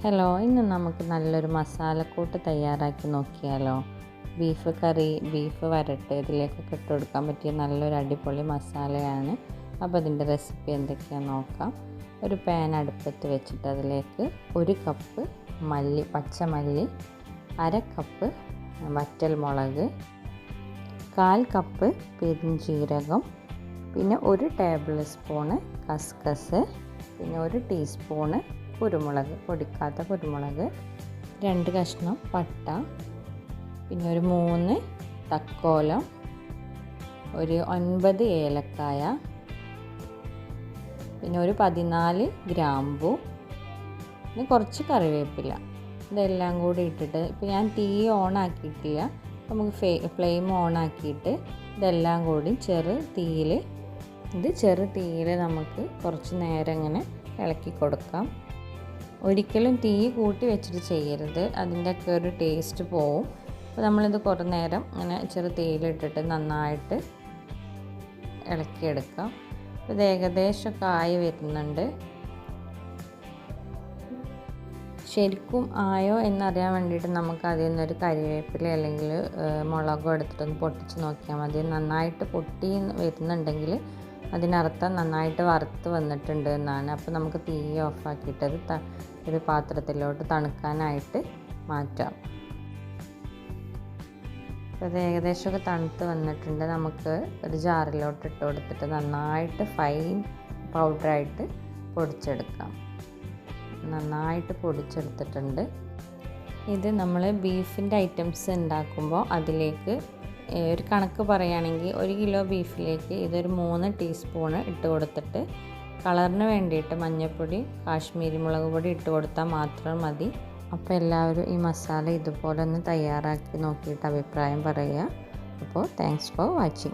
Hello, ഇന്ന് നമുക്ക് നല്ലൊരു മസാലക്കൂട്ട് തയ്യാറാക്കി നോക്കിയാലോ. ബീഫ് കറി, ബീഫ് വരട്ട് ഇതിലേക്കൊക്കെ ഇട്ട് കൊടുക്കാൻ പറ്റിയ നല്ലൊരു അടിപൊളി മസാലയാണ്. അപ്പോൾ അതിൻ്റെ റെസിപ്പി എന്തൊക്കെയാണെന്ന് നോക്കാം. ഒരു പാൻ അടുപ്പത്ത് വെച്ചിട്ട് അതിലേക്ക് 1 കപ്പ് പച്ചമല്ലി, 1/2 കപ്പ് വറ്റൽമുളക്, 1/4 കപ്പ് പെരുംജീരകം, പിന്നെ 1 ടേബിൾ സ്പൂണ് കസ്കസ്, പിന്നെ 1 ടീസ്പൂണ് കുരുമുളക്, പൊടിക്കാത്ത കുരുമുളക്, 2 കഷ്ണം പട്ട, പിന്നെ ഒരു 3 തക്കോലം, ഒരു 9 ഏലക്കായ, പിന്നെ ഒരു 14 ഗ്രാമ്പു, പിന്നെ കുറച്ച് കറിവേപ്പില. ഇതെല്ലാം കൂടി ഇട്ടിട്ട് ഇപ്പോൾ ഞാൻ തീ ഓൺ ആക്കിയിട്ടില്ല. നമുക്ക് ഫ്ലെയിം ഓൺ ആക്കിയിട്ട് ഇതെല്ലാം കൂടി ചെറു തീയിൽ നമുക്ക് കുറച്ച് നേരം ഇങ്ങനെ ഇളക്കി കൊടുക്കാം. ഒരിക്കലും തീ കൂട്ടി വെച്ചിട്ട് ചെയ്യരുത്, അതിൻ്റെയൊക്കെ ഒരു ടേസ്റ്റ് പോവും. അപ്പോൾ നമ്മളിത് കുറേ നേരം ഇങ്ങനെ ചെറു തീയിലിട്ടിട്ട് നന്നായിട്ട് ഇളക്കിയെടുക്കാം. ഇത് ഏകദേശമൊക്കെ ആയി വരുന്നുണ്ട്. ശരിക്കും ആയോ എന്നറിയാൻ വേണ്ടിയിട്ട് നമുക്ക് അതിൽ നിന്നൊരു കരിവേപ്പില അല്ലെങ്കിൽ മുളകോ എടുത്തിട്ടൊന്ന് പൊട്ടിച്ച് നോക്കിയാൽ മതി. നന്നായിട്ട് പൊട്ടി വരുന്നുണ്ടെങ്കിൽ അതിനർത്ഥം നന്നായിട്ട് വറുത്ത് വന്നിട്ടുണ്ട് എന്നാണ്. അപ്പോൾ നമുക്ക് തീ ഓഫാക്കിയിട്ട് ഒരു പാത്രത്തിലോട്ട് തണുക്കാനായിട്ട് മാറ്റാം. അപ്പോൾ ഇത് ഏകദേശമൊക്കെ തണുത്ത് വന്നിട്ടുണ്ട്. നമുക്ക് ഒരു ജാറിലോട്ട് ഇട്ട് കൊടുത്തിട്ട് നന്നായിട്ട് ഫൈൻ പൗഡറായിട്ട് പൊടിച്ചെടുക്കാം. നന്നായിട്ട് പൊടിച്ചെടുത്തിട്ടുണ്ട്. ഇത് നമ്മൾ ബീഫിൻ്റെ ഐറ്റംസ് ഉണ്ടാക്കുമ്പോൾ അതിലേക്ക് ഒരു കണക്ക് പറയുകയാണെങ്കിൽ 1 കിലോ ബീഫിലേക്ക് ഇതൊരു 3 ടീസ്പൂണ് ഇട്ട് കൊടുത്തിട്ട് കളറിന് വേണ്ടിയിട്ട് മഞ്ഞൾപ്പൊടി, കാശ്മീരി മുളക് പൊടി ഇട്ട് കൊടുത്താൽ മാത്രം മതി. അപ്പോൾ എല്ലാവരും ഈ മസാല ഇതുപോലെ ഒന്ന് തയ്യാറാക്കി നോക്കിയിട്ട് അഭിപ്രായം പറയുക. അപ്പോൾ താങ്ക്സ് ഫോർ വാച്ചിങ്.